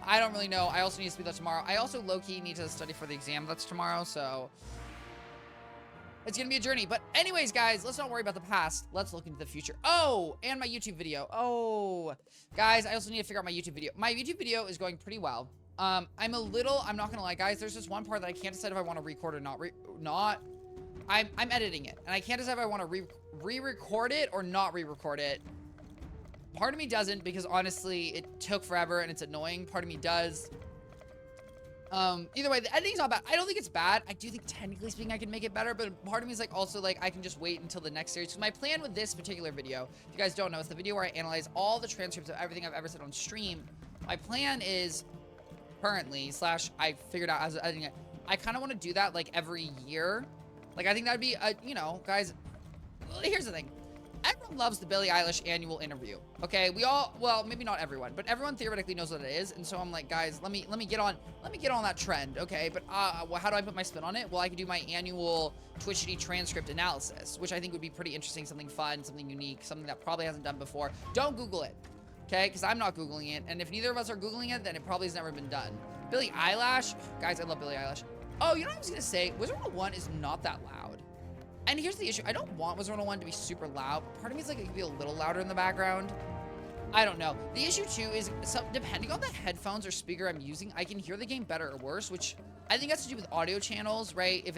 I don't really know. I also need to speed that tomorrow. I also low-key need to study for the exam that's tomorrow, so it's gonna be a journey. But anyways, guys, let's not worry about the past. Let's look into the future. Oh, and my YouTube video. Oh, guys, I also need to figure out my YouTube video. My YouTube video is going pretty well. I'm not gonna lie, guys. There's just one part that I can't decide if I want to record or not. I'm editing it, and I can't decide if I want to re-record it or not re-record it. Part of me doesn't, because honestly, it took forever and it's annoying. Part of me does. Either way, the editing's not bad. I don't think it's bad. I do think, technically speaking, I can make it better, but part of me is like, also like, I can just wait until the next series. So my plan with this particular video, if you guys don't know, it's the video where I analyze all the transcripts of everything I've ever said on stream. My plan is currently, I figured out as editing it, I kind of want to do that like every year. Like, I think that'd be, you know, guys, here's the thing. Everyone loves the Billie Eilish annual interview. Okay, we all, well, maybe not everyone, but everyone theoretically knows what it is. And so I'm like, guys, let me get on that trend. Okay, but well, how do I put my spin on it? Well, I could do my annual Twichty transcript analysis, which I think would be pretty interesting, something fun, something unique, something that probably hasn't done before. Don't Google it, okay? Because I'm not Googling it, and if neither of us are Googling it, then it probably has never been done. Billie Eilish, guys, I love Billie Eilish. Oh, you know what I was gonna say? Wizard 101 is not that loud. And here's the issue. I don't want Wizard 101 to be super loud. Part of me is like, it could be a little louder in the background. I don't know. The issue too is, depending on the headphones or speaker I'm using, I can hear the game better or worse, which I think has to do with audio channels, right? If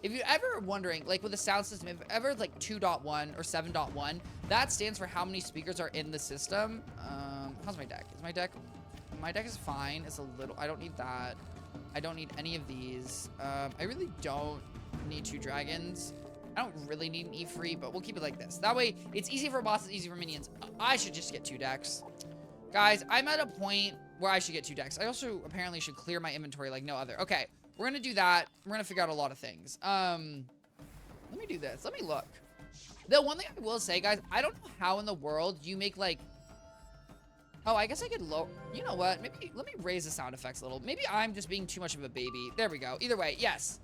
you're ever wondering, like with the sound system, if ever it's like 2.1 or 7.1, that stands for how many speakers are in the system. How's my deck? My deck is fine. It's a little, I don't need that. I don't need any of these. I really don't need 2 dragons. I don't really need an E-free, but we'll keep it like this. That way, it's easy for bosses, easy for minions. I should just get 2 decks. Guys, I'm at a point where I should get 2 decks. I also apparently should clear my inventory like no other. Okay, we're gonna do that. We're gonna figure out a lot of things. Let me do this. Let me look. The one thing I will say, guys, I don't know how in the world you make, like... Oh, I guess I could lower... You know what? Maybe let me raise the sound effects a little. Maybe I'm just being too much of a baby. There we go. Either way, yes.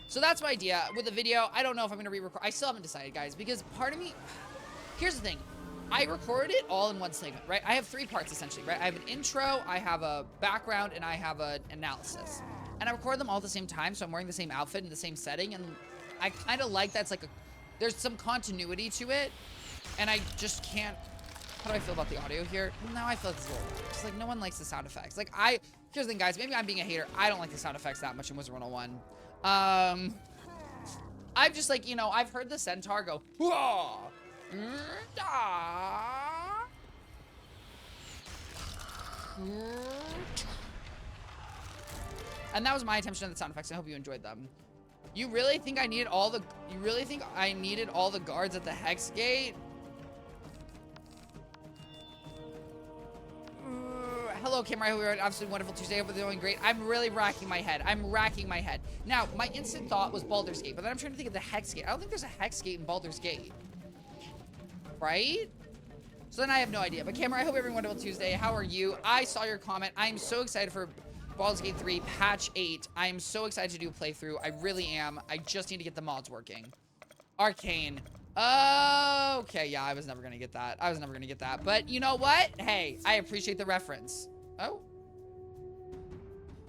So that's my idea with the video. I don't know if I'm going to re-record. I still haven't decided, guys, because part of me... Here's the thing. I recorded it all in one segment, right? I have 3 parts, essentially, right? I have an intro, I have a background, and I have an analysis. And I record them all at the same time, so I'm wearing the same outfit in the same setting, and I kind of like that. It's like there's some continuity to it, and I just can't... How do I feel about the audio here? Now I feel like it's a little... It's like, no one likes the sound effects. Like, here's the thing, guys. Maybe I'm being a hater. I don't like the sound effects that much in Wizard 101. I've just, like, you know, I've heard the centaur go, whoa, and that was my attention to the sound effects. I hope you enjoyed them. You really think I needed all the guards at the Hex Gate? Hello, Camera. I hope you're an absolutely wonderful Tuesday. I hope you're doing great. I'm really racking my head. Now, my instant thought was Baldur's Gate, but then I'm trying to think of the Hex Gate. I don't think there's a Hex Gate in Baldur's Gate. Right? So then I have no idea. But Camera, I hope you're having a wonderful Tuesday. How are you? I saw your comment. I'm so excited for Baldur's Gate 3 Patch 8. I am so excited to do a playthrough. I really am. I just need to get the mods working. Arcane. Okay, yeah, I was never gonna get that. But you know what? Hey, I appreciate the reference. Oh.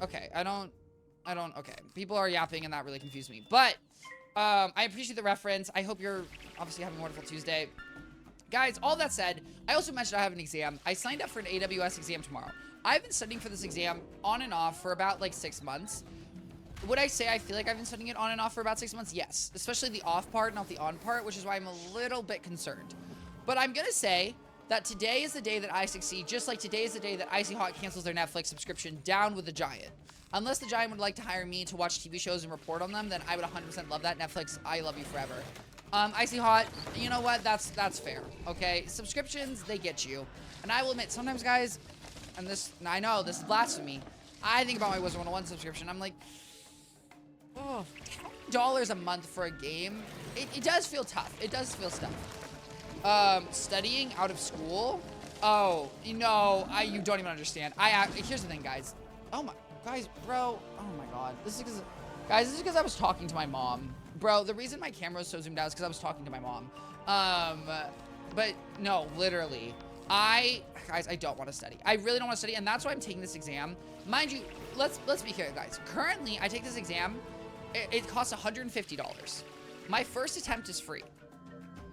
Okay, okay. People are yapping and that really confused me. But, I appreciate the reference. I hope you're obviously having a wonderful Tuesday. Guys, all that said, I also mentioned I have an exam. I signed up for an AWS exam tomorrow. I've been studying for this exam on and off for about like 6 months. Would I say I feel like I've been studying it on and off for about 6 months? Yes. Especially the off part, not the on part, which is why I'm a little bit concerned. But I'm gonna say that today is the day that I succeed, just like today is the day that Icy Hot cancels their Netflix subscription. Down with the Giant. Unless the Giant would like to hire me to watch TV shows and report on them, then I would 100% love that. Netflix, I love you forever. Icy Hot, you know what? That's fair, okay? Subscriptions, they get you. And I will admit, sometimes, guys, and I know, this is blasphemy, I think about my Wizard 101 subscription, I'm like, oh, $10 a month for a game, it does feel tough. It does feel tough. Studying out of school, oh, you know, you don't even understand. Here's the thing, guys. Oh my, guys, bro, oh my God. This is because I was talking to my mom. Bro, the reason my camera was so zoomed out is because I was talking to my mom. But no, literally. Guys, I don't want to study. I really don't want to study, and that's why I'm taking this exam. Mind you, let's be clear, guys. Currently, I take this exam, it costs $150. My first attempt is free.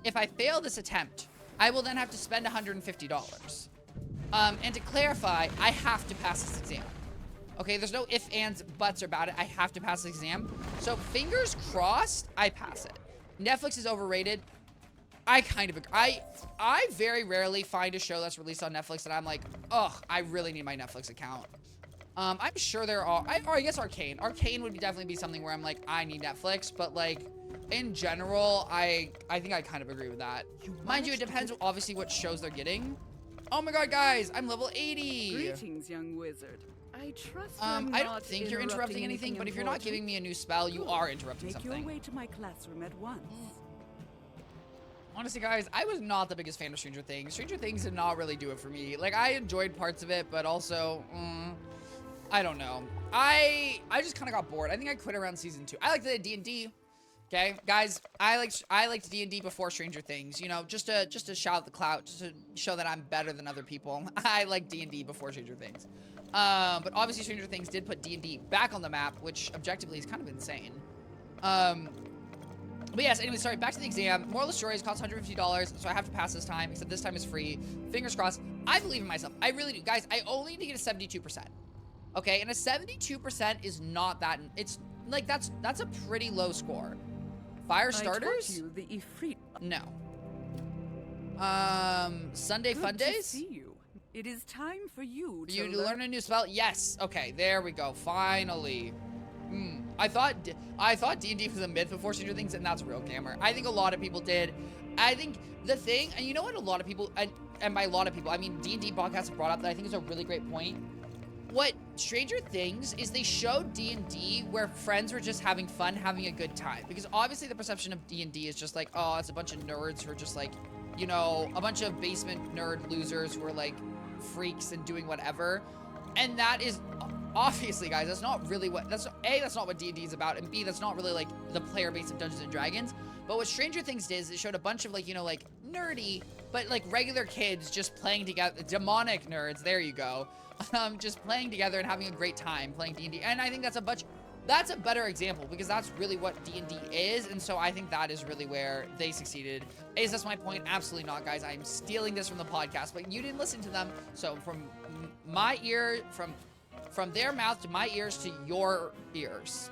If I fail this attempt, I will then have to spend $150. And to clarify, I have to pass this exam. Okay, there's no ifs, ands, buts about it. I have to pass this exam. So fingers crossed, I pass it. Netflix is overrated. I kind of agree. I very rarely find a show that's released on Netflix that I'm like, ugh, I really need my Netflix account. I'm sure there are, or I guess Arcane. Arcane would definitely be something where I'm like, I need Netflix, but like, in general, I think I kind of agree with that. Mind you, it depends obviously what shows they're getting. Oh my god, guys, I'm level 80. Greetings, young wizard. I trust I don't think you're interrupting anything, but if you're not giving me a new spell, you are interrupting something. Make your way to my classroom at once. Honestly, guys, I was not the biggest fan of Stranger Things. Stranger Things did not really do it for me. Like, I enjoyed parts of it, but also, I don't know. I just kind of got bored. I think I quit around season 2. I liked the D&D. Okay, guys, I liked D&D before Stranger Things. You know, just to shout out the clout, just to show that I'm better than other people. I liked D&D before Stranger Things. But obviously Stranger Things did put D&D back on the map, which objectively is kind of insane. But yes, anyway, sorry, back to the exam. Moral of the story is costs $150, so I have to pass this time, except this time is free. Fingers crossed. I believe in myself. I really do. Guys, I only need to get a 72%. Okay, and a 72% is not that, it's like, that's a pretty low score. Fire starters? I taught you the Ifrit. No. Sunday fun Good to days? see you. It is time for you to You learn a new spell? Yes. Okay, there we go. Finally. I thought D&D was a myth before Stranger Things, and that's real gamer. I think a lot of people did. I think the thing, and you know what a lot of people, and by a lot of people, I mean D&D podcasts have brought up that I think is a really great point. What Stranger Things is they showed D&D where friends were just having fun, having a good time. Because obviously the perception of D&D is just like, oh, it's a bunch of nerds who are just like, you know, a bunch of basement nerd losers who are like freaks and doing whatever. And that is obviously, guys, that's not really what, that's not what D&D is about, and B, that's not really like the player base of Dungeons and Dragons. But what Stranger Things did is it showed a bunch of like, you know, like nerdy, but like regular kids just playing together, demonic nerds, there you go. Just playing together and having a great time playing D&D. And I think that's a better example, because that's really what D&D is. And so I think that is really where they succeeded. Is this my point? Absolutely not, guys. I'm stealing this from the podcast, but you didn't listen to them. So from my ear, from their mouth to my ears to your ears.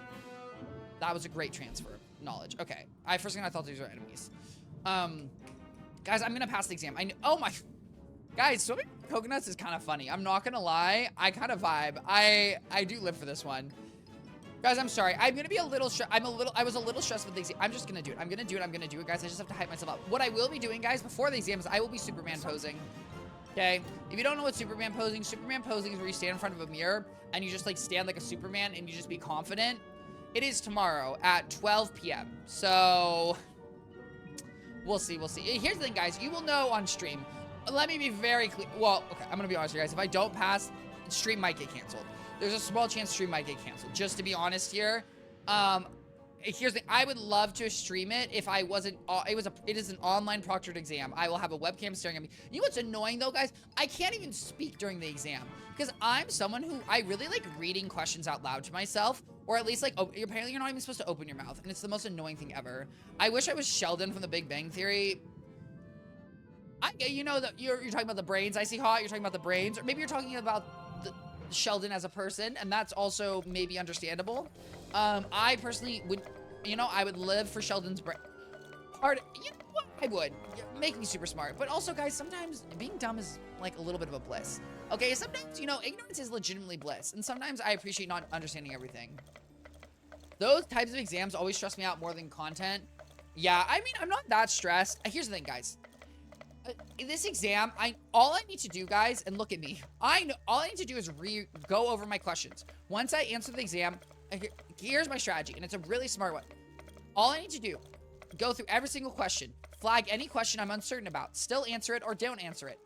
That was a great transfer of knowledge. Okay. First thing I thought these were enemies. Guys, I'm gonna pass the exam. Oh my, guys, swimming coconuts is kind of funny. I'm not gonna lie. I kind of vibe. I do live for this one. Guys, I'm sorry. I'm gonna be a little I was a little stressed with the exam. I'm just gonna do it. I'm gonna do it, guys. I just have to hype myself up. What I will be doing, guys, before the exams, I will be Superman posing. Okay, if you don't know what Superman posing is where you stand in front of a mirror and you just like stand like a Superman and you just be confident. It is tomorrow at 12 p.m. So we'll see. Here's the thing, guys. You will know on stream. Let me be very clear. Well, okay, I'm gonna be honest with you guys. If I don't pass, stream might get canceled. There's a small chance stream might get canceled. Just to be honest here. Here's the thing. I would love to stream it if I wasn't, it is an online proctored exam. I will have a webcam staring at me. You know what's annoying though, guys? I can't even speak during the exam because I'm someone who, I really like reading questions out loud to myself, or at least like, apparently you're not even supposed to open your mouth, and it's the most annoying thing ever. I wish I was Sheldon from The Big Bang Theory. You know that you're talking about the brains. I see hot, you're talking about the brains, or maybe you're talking about the Sheldon as a person, and that's also maybe understandable. I personally would, you know, I would live for Sheldon's brain. You know what? I would. Make me super smart. But also, guys, sometimes being dumb is like a little bit of a bliss. Okay, sometimes, you know, ignorance is legitimately bliss. And sometimes I appreciate not understanding everything. Those types of exams always stress me out more than content. Yeah, I mean, I'm not that stressed. Here's the thing, guys. In this exam, all I need to do, guys, and look at me. All I need to do is go over my questions. Once I answer the exam, here's my strategy, and it's a really smart one. All I need to do, go through every single question, flag any question I'm uncertain about, still answer it or don't answer it.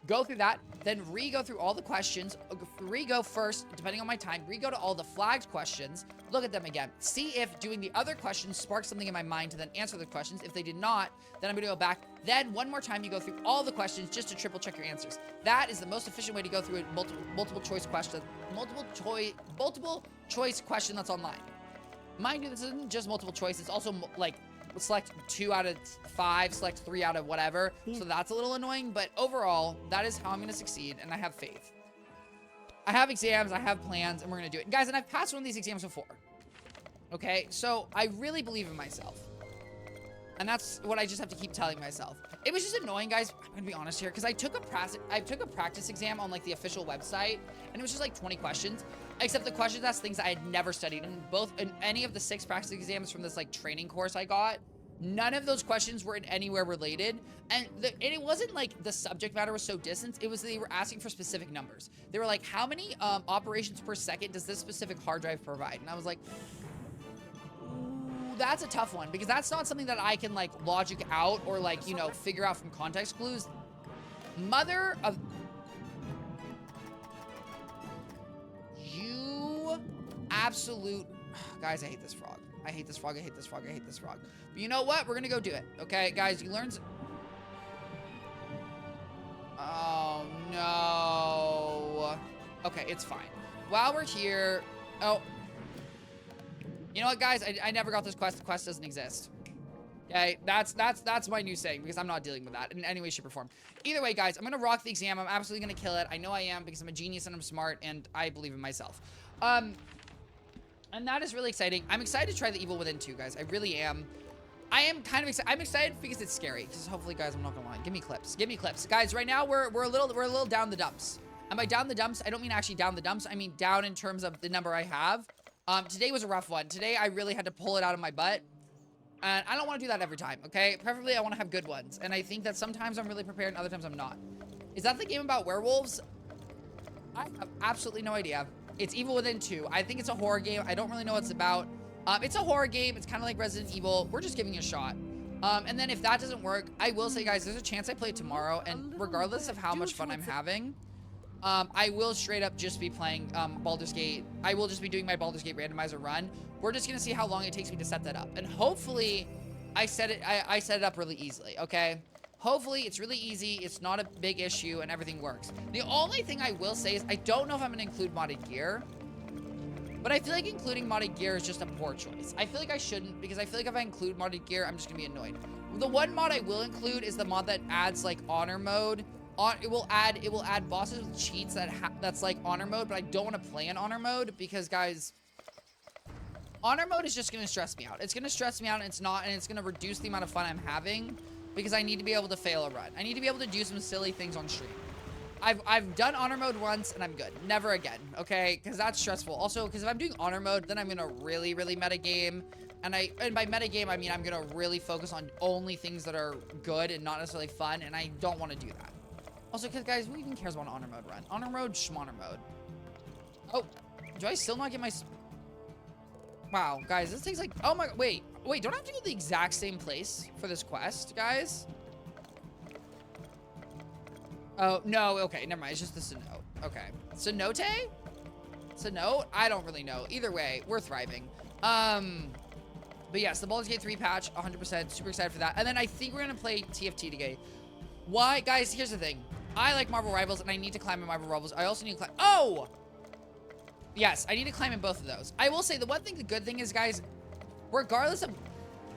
Go through that, then re-go through all the questions, re-go first, depending on my time, re-go to all the flagged questions, look at them again, see if doing the other questions sparks something in my mind to then answer the questions. If they did not, then I'm gonna go back. Then one more time, you go through all the questions just to triple check your answers. That is the most efficient way to go through a multiple choice question that's online. Mind you, this isn't just multiple choice, it's also like select 2 out of 5, select 3 out of whatever. So that's a little annoying, but overall, that is how I'm gonna succeed, and I have faith. I have exams, I have plans, and we're gonna do it. Guys, and I've passed one of these exams before. Okay, so I really believe in myself. And that's what I just have to keep telling myself. It was just annoying, guys. I'm gonna be honest here, because I took a practice exam on like the official website, and it was just like 20 questions. Except the questions asked things I had never studied. And in any of the 6 practice exams from this like training course I got, none of those questions were in anywhere related. And it wasn't like the subject matter was so distant. It was they were asking for specific numbers. They were like, how many operations per second does this specific hard drive provide? And I was like, that's a tough one, because that's not something that I can like logic out or like, you know, figure out from context clues. Mother of... You absolute... Guys, I hate this frog. I hate this frog. I hate this frog. I hate this frog. But you know what? We're gonna go do it. Okay, guys, you learned... Oh, no. Okay, it's fine. While we're here... Oh... You know what, guys? I never got this quest. The quest doesn't exist. Okay, that's my new saying, because I'm not dealing with that in any way, shape, or form. Either way, guys, I'm gonna rock the exam. I'm absolutely gonna kill it. I know I am, because I'm a genius and I'm smart and I believe in myself. And that is really exciting. I'm excited to try the Evil Within 2, guys. I really am. I am kind of excited. I'm excited because it's scary. Because hopefully, guys, I'm not gonna lie. Give me clips. Give me clips, guys. Right now, we're a little down the dumps. And by down the dumps, I don't mean actually down the dumps. I mean down in terms of the number I have. Today was a rough one. Today, I really had to pull it out of my butt. And I don't want to do that every time, okay? Preferably, I want to have good ones. And I think that sometimes I'm really prepared and other times I'm not. Is that the game about werewolves? I have absolutely no idea. It's Evil Within 2. I think it's a horror game. I don't really know what it's about. It's a horror game. It's kind of like Resident Evil. We're just giving it a shot. And then if that doesn't work, I will say, guys, there's a chance I play it tomorrow. And regardless of how much fun I'm having... I will straight up just be playing Baldur's Gate. I will just be doing my Baldur's Gate randomizer run. We're just gonna see how long it takes me to set that up, and hopefully, I set it up really easily. Okay, hopefully it's really easy. It's not a big issue, and everything works. The only thing I will say is I don't know if I'm gonna include modded gear, but I feel like including modded gear is just a poor choice. I feel like I shouldn't, because I feel like if I include modded gear, I'm just gonna be annoyed. The one mod I will include is the mod that adds like honor mode. It will add bosses with cheats that's like honor mode, but I don't want to play in honor mode because, guys, honor mode is just gonna stress me out. It's gonna stress me out, and it's gonna reduce the amount of fun I'm having because I need to be able to fail a run. I need to be able to do some silly things on stream. I've done honor mode once and I'm good. Never again, okay? Because that's stressful. Also, because if I'm doing honor mode, then I'm gonna really meta game. And by meta game, I mean I'm gonna really focus on only things that are good and not necessarily fun, and I don't want to do that. Also, because, guys, who even cares about an honor mode run? Honor mode, schmonor mode. Oh, do I still not get my... Wow, guys, this takes like... Oh, my... Wait, don't I have to go to the exact same place for this quest, guys? Oh, no, okay, never mind. It's just the cenote. Okay. Cenote? Cenote? I don't really know. Either way, we're thriving. But yes, the Baldur's Gate 3 patch, 100%. Super excited for that. And then I think we're going to play TFT today. Why? Guys, here's the thing. I like Marvel Rivals, and I need to climb in Marvel Rivals. I also need to climb... Oh! Yes, I need to climb in both of those. I will say, the good thing is, guys, regardless of...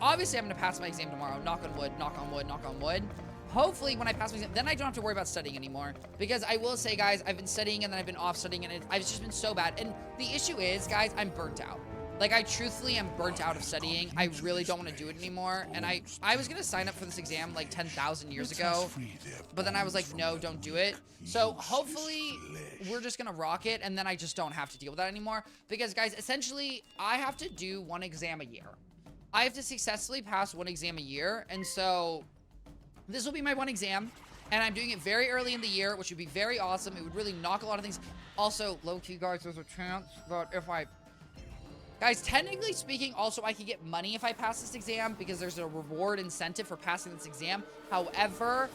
Obviously, I'm going to pass my exam tomorrow. Knock on wood, knock on wood, knock on wood. Hopefully, when I pass my exam, then I don't have to worry about studying anymore. Because I will say, guys, I've been studying, and then I've been off studying, and I've just been so bad. And the issue is, guys, I'm burnt out. Like, I truthfully am burnt out of studying. I really don't want to do it anymore. And I was going to sign up for this exam like 10,000 years ago. But then I was like, no, don't do it. So hopefully we're just going to rock it. And then I just don't have to deal with that anymore. Because, guys, essentially, I have to do one exam a year. I have to successfully pass one exam a year. And so this will be my one exam. And I'm doing it very early in the year, which would be very awesome. It would really knock a lot of things. Also, low-key, guys, there's a chance that if I... Guys, technically speaking, also, I could get money if I pass this exam because there's a reward incentive for passing this exam. However,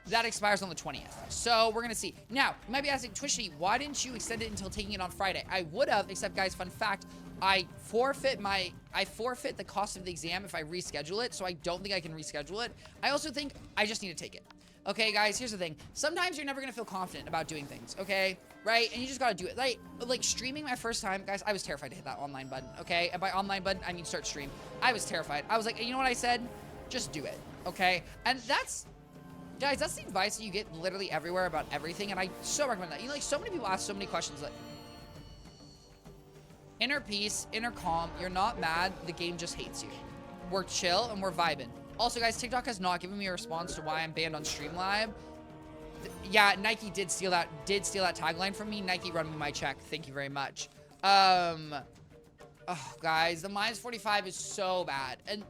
that expires on the 20th. So we're gonna see. Now, you might be asking, Twichty, why didn't you extend it until taking it on Friday? I would have, except guys, fun fact, I forfeit the cost of the exam if I reschedule it, so I don't think I can reschedule it. I also think I just need to take it. Okay, guys, here's the thing. Sometimes you're never gonna feel confident about doing things, okay? Right? And you just gotta do it. Like streaming my first time, guys, I was terrified to hit that online button, okay? And by online button, I mean start stream. I was terrified. I was like, you know what I said? Just do it, okay? And that's, guys, that's the advice that you get literally everywhere about everything, and I so recommend that. You know, like, so many people ask so many questions, like, inner peace, inner calm, you're not mad, the game just hates you. We're chill and we're vibing. Also, guys, TikTok has not given me a response to why I'm banned on Streamlab. Yeah, Nike did steal that tagline from me. Nike, run me my check. Thank you very much. Oh, guys, the -45 is so bad. And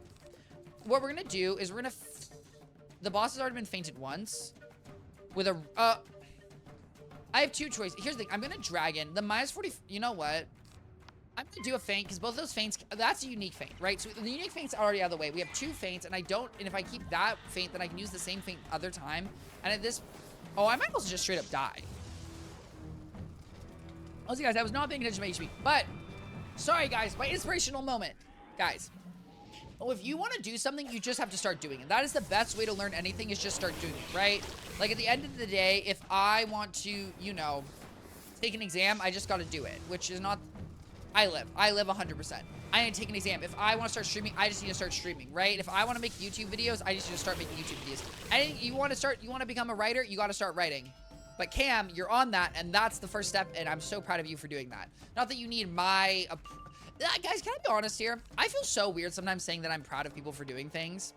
what we're gonna do is we're gonna... The boss has already been fainted once. With a... I have two choices. Here's the thing. I'm gonna dragon. The -40... You know what? I'm gonna do a feint, because both those feints, that's a unique feint, right? So the unique feint's already out of the way. We have two feints, and if I keep that feint, then I can use the same feint other time. And at this, oh, I might also just straight up die. Also, guys, I was not paying attention to my HP, but, sorry, guys, my inspirational moment. Guys, if you want to do something, you just have to start doing it. That is the best way to learn anything, is just start doing it, right? Like, at the end of the day, if I want to, you know, take an exam, I just gotta do it, which is not... I live 100%. I need to take an exam. If I want to start streaming, I just need to start streaming, right? If I want to make YouTube videos, I just need to start making YouTube videos. And you want to become a writer, you got to start writing. But Cam, you're on that, and that's the first step, and I'm so proud of you for doing that. Not that you need my... guys, can I be honest here? I feel so weird sometimes saying that I'm proud of people for doing things.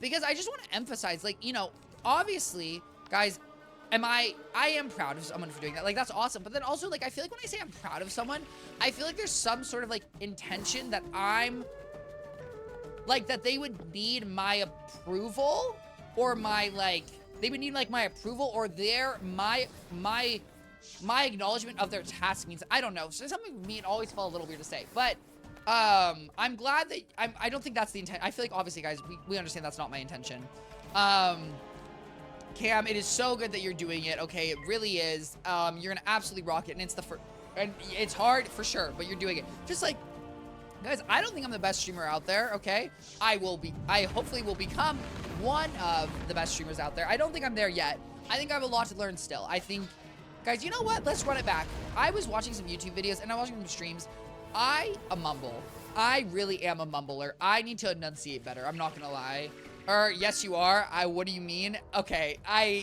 Because I just want to emphasize, like, you know, obviously, guys... I am proud of someone for doing that. Like, that's awesome. But then also, like, I feel like when I say I'm proud of someone, I feel like there's some sort of, like, intention that I'm, like, that they would need my approval, or my, like, they would need, like, my approval, or my acknowledgement of their task means, I don't know. So something with me, it always felt a little weird to say. But, I'm glad that, I don't think that's the intent. I feel like, obviously, guys, we understand that's not my intention. Cam, it is so good that you're doing it, okay? It really is. You're gonna absolutely rock it, and it's hard for sure, but you're doing it. Just like, guys, I don't think I'm the best streamer out there, okay? I hopefully will become one of the best streamers out there. I don't think I'm there yet. I think I have a lot to learn still. I think, guys, you know what? Let's run it back. I was watching some YouTube videos, and I was watching some streams. I mumble. I really am a mumbler. I need to enunciate better. I'm not gonna lie. Yes, you are. What do you mean? Okay,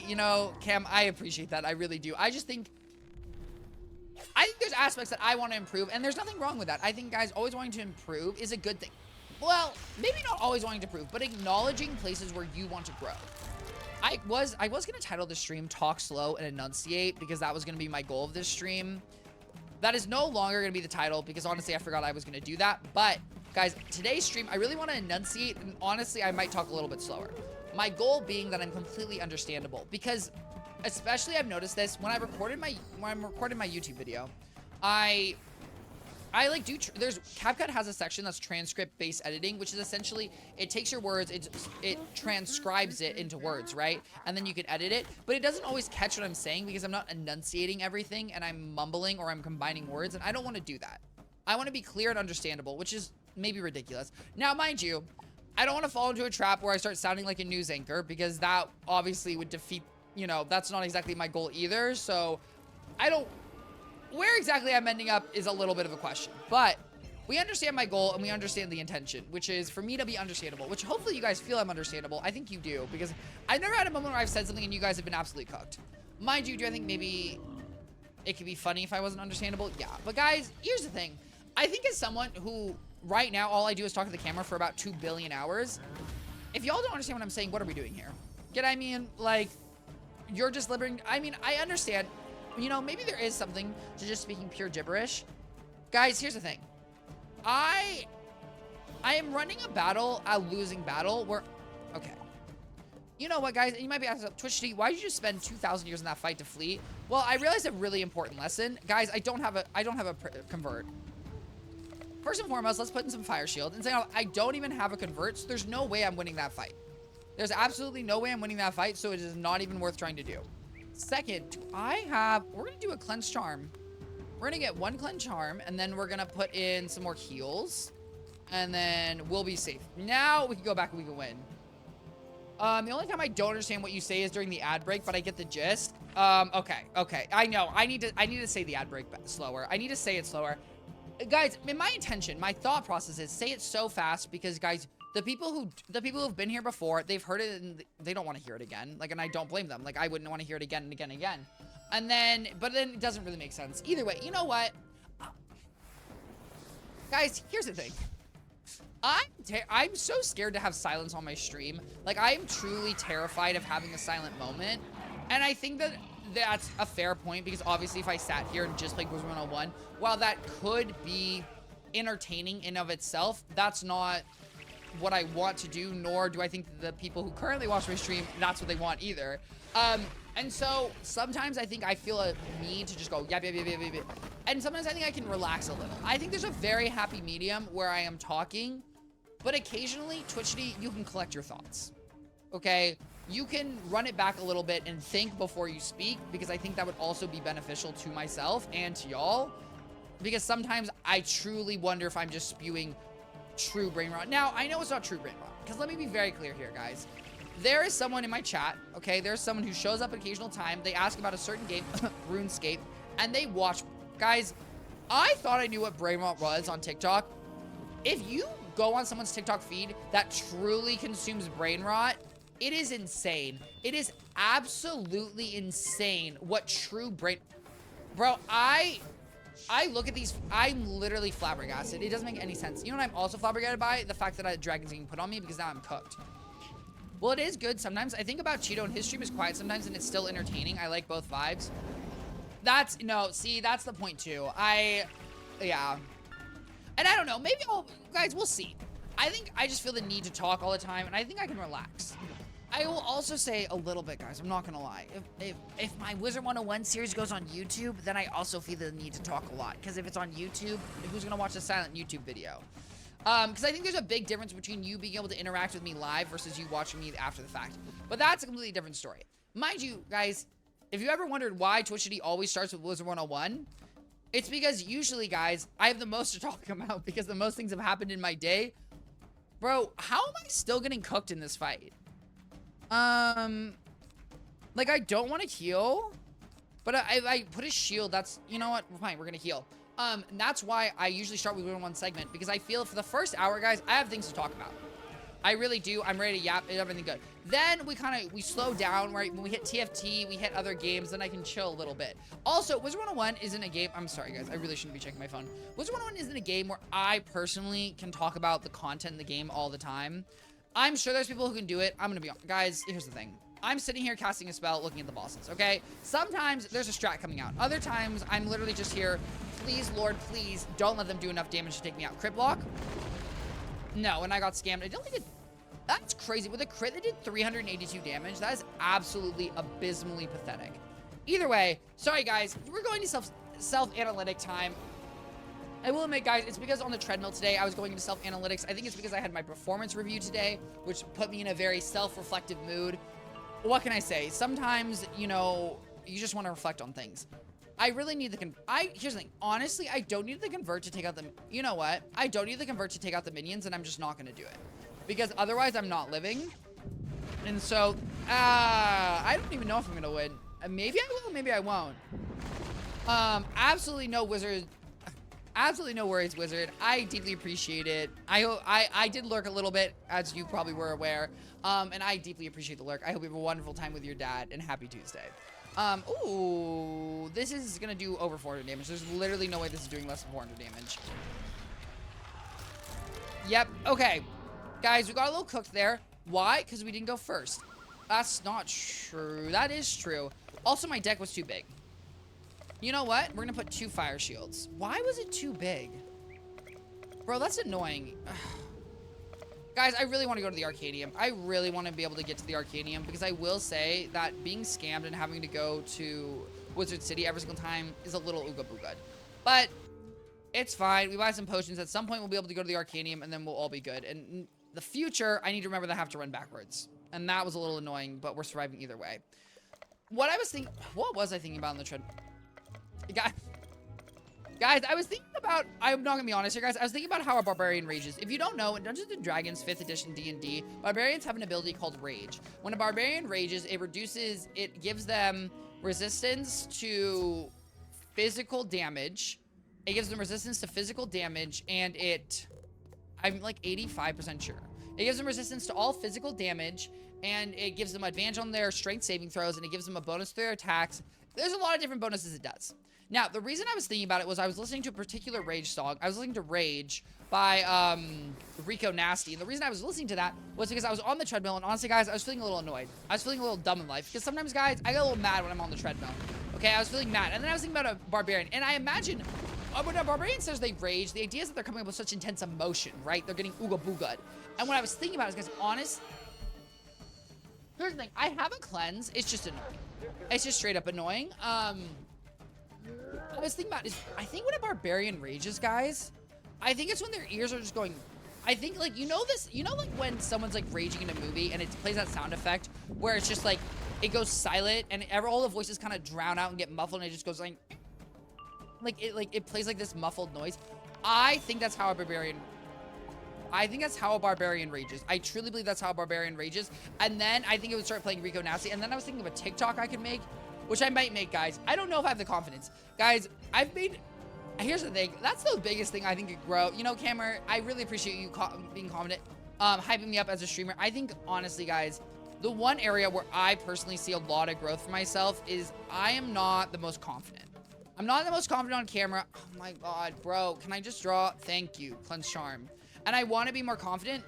you know, Cam, I appreciate that. I really do. I think there's aspects that I want to improve, and there's nothing wrong with that. I think, guys, always wanting to improve is a good thing. Well, maybe not always wanting to improve, but acknowledging places where you want to grow. I was going to title this stream Talk Slow and Enunciate, because that was going to be my goal of this stream. That is no longer going to be the title, because honestly, I forgot I was going to do that, but... Guys, today's stream, I really want to enunciate, and honestly, I might talk a little bit slower. My goal being that I'm completely understandable, because especially I've noticed this when I'm recording my YouTube video, I like CapCut has a section that's transcript-based editing, which is essentially, it takes your words, it transcribes it into words, right? And then you can edit it, but it doesn't always catch what I'm saying because I'm not enunciating everything and I'm mumbling or I'm combining words, and I don't want to do that. I want to be clear and understandable, which is maybe ridiculous. Now, mind you, I don't want to fall into a trap where I start sounding like a news anchor, because that obviously would defeat, you know, that's not exactly my goal either. So where exactly I'm ending up is a little bit of a question, but we understand my goal and we understand the intention, which is for me to be understandable, which hopefully you guys feel I'm understandable. I think you do, because I've never had a moment where I've said something and you guys have been absolutely cooked. Mind you, do I think maybe it could be funny if I wasn't understandable? Yeah, but guys, here's the thing. I think as someone who right now all I do is talk to the camera for about 2 billion hours, if y'all don't understand what I'm saying, what are we doing here? Get I mean, like, you're just liberating. I mean, I understand, you know, maybe there is something to just speaking pure gibberish. Guys, here's the thing. I am running a losing battle where, okay. You know what, guys? You might be asking, Twichty, why did you just spend 2,000 years in that fight to flee? Well, I realized a really important lesson. Guys, I don't have a convert. First and foremost, let's put in some fire shield. And say, I don't even have a convert, so there's no way I'm winning that fight. There's absolutely no way I'm winning that fight, so it is not even worth trying to do. Second, we're going to do a cleanse charm. We're going to get 1 cleanse charm, and then we're going to put in some more heals, and then we'll be safe. Now we can go back and we can win. The only time I don't understand what you say is during the ad break, but I get the gist. Okay. I know. I need to say the ad break slower. I need to say it slower. Guys, my thought process is say it so fast because, guys, the people who've been here before, they've heard it and they don't want to hear it again. Like, and I don't blame them. Like, I wouldn't want to hear it again and again and again. But then it doesn't really make sense. Either way, you know what? Guys, here's the thing. I'm so scared to have silence on my stream. Like, I am truly terrified of having a silent moment. And I think that that's a fair point because obviously if I sat here and just played Wizard 101, while that could be entertaining in of itself, that's not what I want to do, nor do I think the people who currently watch my stream, that's what they want either. And so sometimes I think I feel a need to just go yap. And sometimes I think I can relax a little. I think there's a very happy medium where I am talking, but occasionally, Twichty, you can collect your thoughts, okay? You can run it back a little bit and think before you speak, because I think that would also be beneficial to myself and to y'all, because sometimes I truly wonder if I'm just spewing true brain rot. Now, I know it's not true brain rot, because let me be very clear here, guys. There is someone in my chat, okay? There's someone who shows up at occasional time. They ask about a certain game, RuneScape, and they watch. Guys, I thought I knew what brain rot was on TikTok. If you go on someone's TikTok feed that truly consumes brain rot, it is insane. It is absolutely insane what true brain... Bro, I look at these... I'm literally flabbergasted. It doesn't make any sense. You know what I'm also flabbergasted by? The fact that a dragon's getting put on me because now I'm cooked. Well, it is good sometimes. I think about Cheeto and his stream is quiet sometimes and it's still entertaining. I like both vibes. That's the point too. Yeah. And I don't know, maybe guys, we'll see. I think I just feel the need to talk all the time, and I think I can relax. I will also say a little bit, guys, I'm not gonna lie. If my Wizard 101 series goes on YouTube, then I also feel the need to talk a lot. Because if it's on YouTube, who's gonna watch a silent YouTube video? Because I think there's a big difference between you being able to interact with me live versus you watching me after the fact. But that's a completely different story. Mind you, guys, if you ever wondered why Twichty always starts with Wizard 101, it's because usually, guys, I have the most to talk about because the most things have happened in my day. Bro, how am I still getting cooked in this fight? Like, I don't want to heal, but I put a shield. That's, you know what? Fine, we're going to heal. And that's why I usually start with one segment because I feel for the first hour, guys, I have things to talk about. I really do. I'm ready to yap. Everything good. Then we slow down, right? When we hit TFT, we hit other games, then I can chill a little bit. Also, Wizard 101 isn't a game. I'm sorry, guys. I really shouldn't be checking my phone. Wizard 101 isn't a game where I personally can talk about the content in the game all the time. I'm sure there's people who can do it. I'm going to be honest. Guys, here's the thing. I'm sitting here casting a spell, looking at the bosses, okay? Sometimes there's a strat coming out. Other times, I'm literally just here. Please, Lord, please, don't let them do enough damage to take me out. Crit block? No, and I got scammed. I don't think it... That's crazy. With a crit that did 382 damage, that is absolutely abysmally pathetic. Either way, sorry, guys. We're going to self-analytic time. I will admit, guys, it's because on the treadmill today, I was going into self-analytics. I think it's because I had my performance review today, which put me in a very self-reflective mood. What can I say? Sometimes, you know, you just want to reflect on things. I really need the here's the thing. Honestly, I don't need the convert to take out the... You know what? I don't need the convert to take out the minions, and I'm just not going to do it. Because otherwise, I'm not living. And so, I don't even know if I'm going to win. Maybe I will, maybe I won't. Absolutely no wizard... Absolutely no worries, Wizard. I deeply appreciate it. I did lurk a little bit, as you probably were aware. And I deeply appreciate the lurk. I hope you have a wonderful time with your dad, and happy Tuesday. Ooh, this is gonna do over 400 damage. There's literally no way this is doing less than 400 damage. Yep, okay. Guys, we got a little cooked there. Why? Because we didn't go first. That's not true. That is true. Also, my deck was too big. You know what? We're gonna put 2 fire shields. Why was it too big? Bro, that's annoying. Guys, I really want to go to the Arcadium. I really want to be able to get to the Arcadium because I will say that being scammed and having to go to Wizard City every single time is a little ooga boogad. But it's fine. We buy some potions. At some point, we'll be able to go to the Arcadium and then we'll all be good. And in the future, I need to remember that I have to run backwards. And that was a little annoying, but we're surviving either way. What was I thinking about on the tread? Guys, I was thinking about, I'm not gonna be honest here, guys. I was thinking about how a barbarian rages. If you don't know, in Dungeons & Dragons 5th edition D&D, barbarians have an ability called Rage. When a barbarian rages, it gives them resistance to physical damage. It gives them resistance to physical damage, and I'm like 85% sure. It gives them resistance to all physical damage, and it gives them advantage on their strength saving throws, and it gives them a bonus to their attacks. There's a lot of different bonuses it does. Now, the reason I was thinking about it was I was listening to a particular Rage song. I was listening to Rage by Rico Nasty. And the reason I was listening to that was because I was on the treadmill. And honestly, guys, I was feeling a little annoyed. I was feeling a little dumb in life. Because sometimes, guys, I get a little mad when I'm on the treadmill. Okay, I was feeling mad. And then I was thinking about a barbarian. And I imagine when a barbarian says they rage, the idea is that they're coming up with such intense emotion, right? They're getting ooga booga'd. And what I was thinking about is, guys, here's the thing. I have a cleanse. It's just annoying. It's just straight up annoying. I was thinking about is, I think when a barbarian rages, guys, I think it's when their ears are just going, I think, like, like when someone's, like, raging in a movie and it plays that sound effect where it's just, like, it goes silent and all the voices kind of drown out and get muffled and it just goes, like, it plays, like, this muffled noise. I think that's how a barbarian rages. I truly believe that's how a barbarian rages. And then I think it would start playing Rico Nasty. And then I was thinking of a TikTok I could make, which I might make, guys. I don't know if I have the confidence. Guys, here's the thing. That's the biggest thing I think could grow. You know, Cameron, I really appreciate you being confident, hyping me up as a streamer. I think, honestly, guys, the one area where I personally see a lot of growth for myself is I am not the most confident. I'm not the most confident on camera. Oh my God, bro. Can I just draw? Thank you. Cleanse Charm. And I want to be more confident.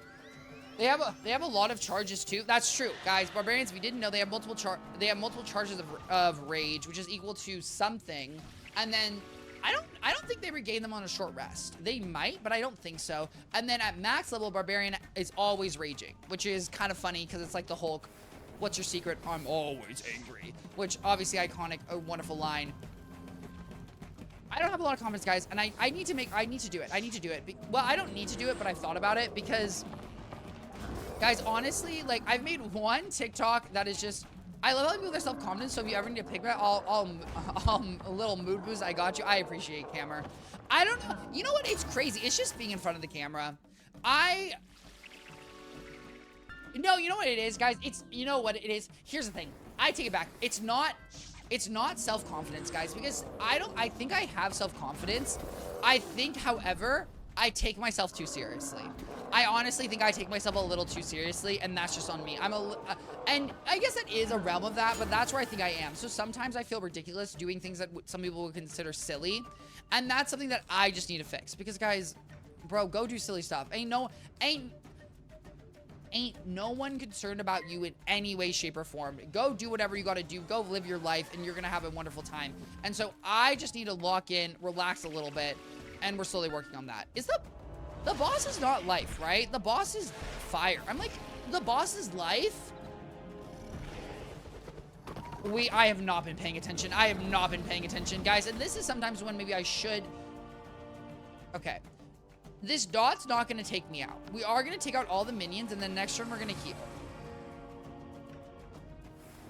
They have a lot of charges too. That's true, guys. Barbarians, if you didn't know, they have multiple charges of rage, which is equal to something. And then I don't think they regain them on a short rest. They might, but I don't think so. And then at max level, barbarian is always raging, which is kind of funny because it's like the Hulk. What's your secret? I'm always angry. Which obviously iconic, a wonderful line. I don't have a lot of confidence, guys, and I need to do it. Well, I don't need to do it, but I've thought about it because, guys, honestly, like, I've made one TikTok that is just, I love how people are self-confident, so if you ever need a pick me up, a little mood boost, I got you. I appreciate camera. I don't know. You know what? It's crazy. It's just being in front of the camera. No, you know what it is, guys? You know what it is? Here's the thing. I take it back. It's not self-confidence, guys, because I think I have self-confidence. I think, however, I take myself too seriously. I honestly think I take myself a little too seriously, and that's just on me. And I guess that is a realm of that, but that's where I think I am. So sometimes I feel ridiculous doing things that some people would consider silly, and that's something that I just need to fix. Because, guys, bro, go do silly stuff. Ain't no one concerned about you in any way, shape, or form. Go do whatever you gotta do. Go live your life, and you're gonna have a wonderful time. And so I just need to lock in, relax a little bit, and we're slowly working on that. The boss is not life, right? The boss is fire. I'm like, the boss is life? I have not been paying attention. I have not been paying attention, guys. And this is sometimes when maybe I should. Okay. This dot's not going to take me out. We are going to take out all the minions, and then next turn we're going to heal.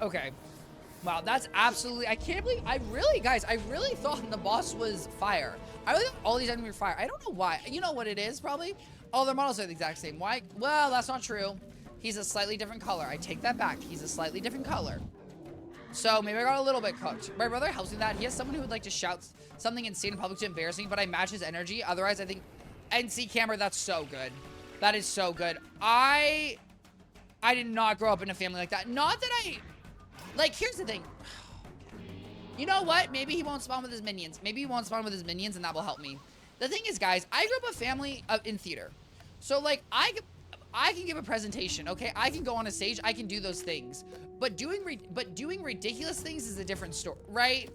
Okay. Wow, that's absolutely... I can't believe... Guys, I really thought the boss was fire. I really thought all these enemies were fire. I don't know why. You know what it is, probably? All their models are the exact same. Why? Well, that's not true. He's a slightly different color. I take that back. He's a slightly different color. So maybe I got a little bit cooked. My brother helps me with that. He has someone who would like to shout something insane in public to embarrass me, but I match his energy. Otherwise, I think... NC camera, that's so good. That is so good. I did not grow up in a family like that. Not that I... Like, here's the thing. You know what? Maybe he won't spawn with his minions. Maybe he won't spawn with his minions, and that will help me. The thing is, guys, I grew up a family in theater. So, like, I can give a presentation, okay? I can go on a stage. I can do those things. But doing ridiculous things is a different story, right?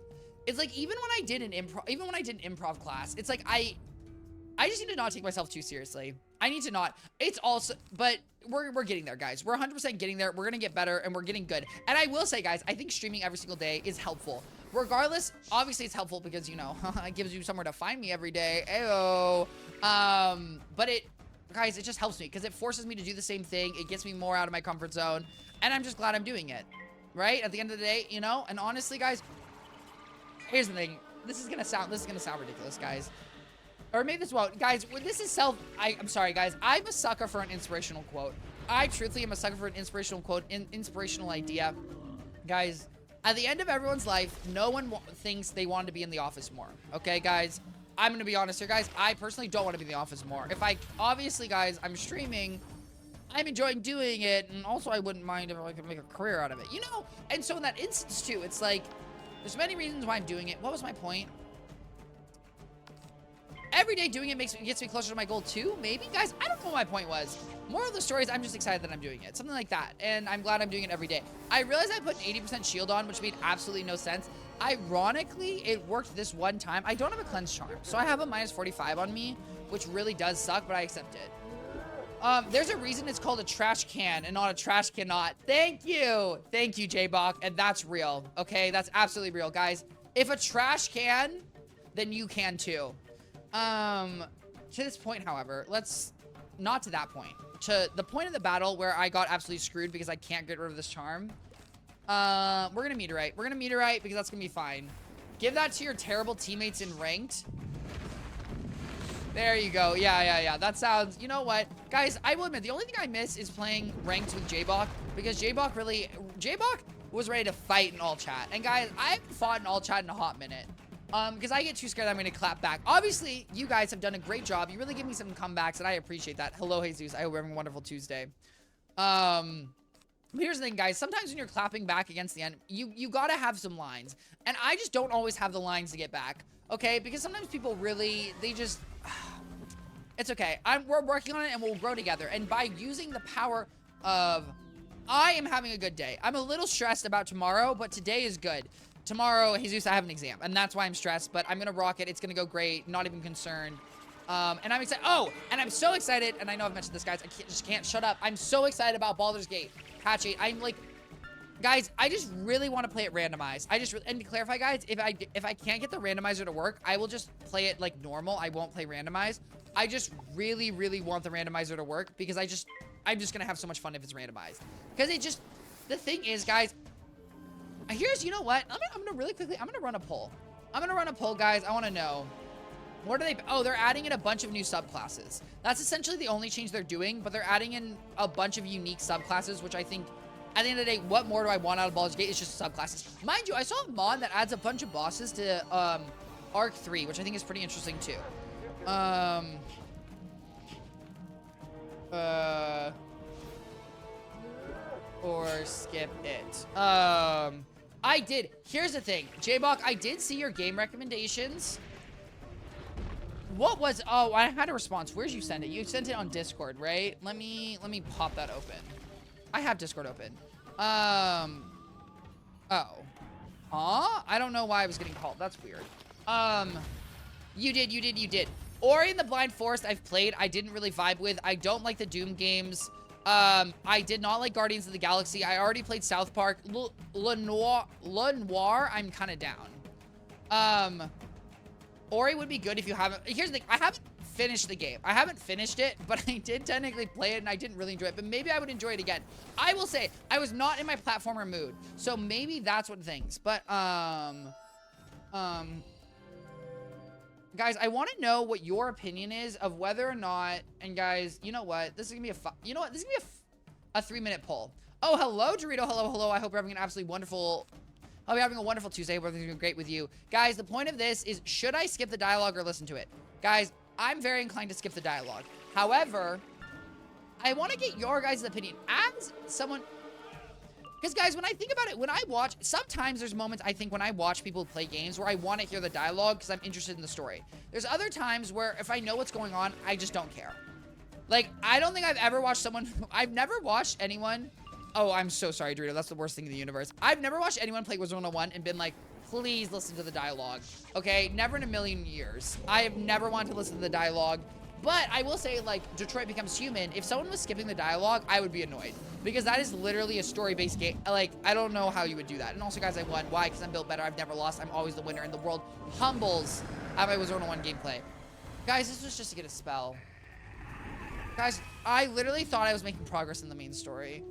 It's like, even when I did an improv class, it's like I just need to not take myself too seriously. I need to not. It's also, but we're getting there, guys. We're 100% getting there. We're gonna get better, and we're getting good. And I will say, guys, I think streaming every single day is helpful. Regardless, obviously it's helpful because, you know, it gives you somewhere to find me every day. Ayo. But guys, it just helps me because it forces me to do the same thing. It gets me more out of my comfort zone, and I'm just glad I'm doing it, right? At the end of the day, you know. And honestly, guys, here's the thing. This is gonna sound ridiculous, guys. Or maybe this won't, guys. When this is I'm sorry, guys. I'm a sucker for an inspirational quote. I truthfully am a sucker for an inspirational quote, inspirational idea, guys. At the end of everyone's life, no one thinks they want to be in the office more. Okay, guys. I'm gonna be honest here, guys. I personally don't want to be in the office more. Obviously, guys, I'm streaming. I'm enjoying doing it, and also I wouldn't mind if I could make a career out of it, you know? And so in that instance, too, it's like, there's many reasons why I'm doing it. What was my point? Every day doing it gets me closer to my goal, too, maybe? Guys, I don't know what my point was. Moral of the story is I'm just excited that I'm doing it. Something like that, and I'm glad I'm doing it every day. I realized I put an 80% shield on, which made absolutely no sense. Ironically, it worked this one time. I don't have a cleanse charm, so I have a minus 45 on me, which really does suck, but I accept it. There's a reason it's called a trash can and not a trash cannot. Thank you, J-Bach, and that's real, okay? That's absolutely real, guys. If a trash can, then you can too. To this point, however, not to that point. To the point of the battle where I got absolutely screwed because I can't get rid of this charm. We're gonna meteorite. We're gonna meteorite because that's gonna be fine. Give that to your terrible teammates in ranked. There you go. Yeah. That sounds, you know what? Guys, I will admit, the only thing I miss is playing ranked with J-Bach because J-Bach was ready to fight in all chat. And guys, I haven't fought in all chat in a hot minute. Because I get too scared that I'm going to clap back. Obviously, you guys have done a great job. You really give me some comebacks, and I appreciate that. Hello, Jesus. I hope you're having a wonderful Tuesday. Here's the thing, guys. Sometimes when you're clapping back against the end, you got to have some lines. And I just don't always have the lines to get back. Okay? Because sometimes people really, it's okay. We're working on it, and we'll grow together. And by using the power of, I am having a good day. I'm a little stressed about tomorrow, but today is good. Tomorrow, Jesus, I have an exam, and that's why I'm stressed, but I'm going to rock it. It's going to go great. Not even concerned. And I'm excited. Oh, and I'm so excited, and I know I've mentioned this, guys. I just can't shut up. I'm so excited about Baldur's Gate Patch 8. I'm like, guys, I just really want to play it randomized. And to clarify, guys, if I can't get the randomizer to work, I will just play it like normal. I won't play randomized. I just really, really want the randomizer to work because I'm just going to have so much fun if it's randomized. Because the thing is, guys, you know what? I'm gonna really quickly, I'm gonna run a poll. Guys. I want to know. What are they? Oh, they're adding in a bunch of new subclasses. That's essentially the only change they're doing, but they're adding in a bunch of unique subclasses, which I think, at the end of the day, what more do I want out of Baldur's Gate? It's just subclasses. Mind you, I saw a mod that adds a bunch of bosses to Arc 3, which I think is pretty interesting, too. Or skip it. Here's the thing, J-Bach, I did see your game recommendations. Oh, I had a response. Where'd you send it? You sent it on Discord, right? Let me pop that open. I have Discord open. Oh. Huh? I don't know why I was getting called. That's weird. You did. Ori and the Blind Forest I've played. I didn't really vibe with. I don't like the Doom games. I did not like Guardians of the Galaxy. I already played South Park. Le Noir, I'm kind of down. Ori would be good if you haven't. Here's the thing. I haven't finished the game. I haven't finished it, but I did technically play it, and I didn't really enjoy it. But maybe I would enjoy it again. I will say, I was not in my platformer mood. So maybe that's what things. But, guys, I want to know what your opinion is of whether or not, and guys, you know what? This is going to be this is going to be a 3-minute poll. Oh, hello, Dorito. Hello. I hope you're having an absolutely wonderful, I'll be having a wonderful Tuesday. Everything's going great with you. Guys, the point of this is, should I skip the dialogue or listen to it? Guys, I'm very inclined to skip the dialogue. However, I want to get your guys' opinion as someone, because guys, when I think about it, when I watch, sometimes there's moments I think when I watch people play games where I want to hear the dialogue because I'm interested in the story. There's other times where if I know what's going on, I just don't care. Like, I don't think I've ever watched I've never watched anyone. Oh, I'm so sorry, Dorito. That's the worst thing in the universe. I've never watched anyone play Wizard 101 and been like, please listen to the dialogue. Okay? Never in a million years. I have never wanted to listen to the dialogue. But I will say, like, Detroit Becomes Human, if someone was skipping the dialogue, I would be annoyed. Because that is literally a story-based game. Like, I don't know how you would do that. And also, guys, I won. Why? Because I'm built better. I've never lost. I'm always the winner. And the world humbles at my Wizard 101 gameplay. Guys, this was just to get a spell. Guys, I literally thought I was making progress in the main story.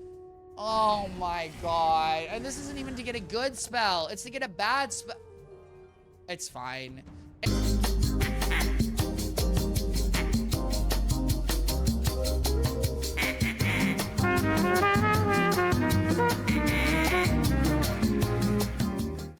Oh my god. And this isn't even to get a good spell. It's to get a bad spell. It's fine.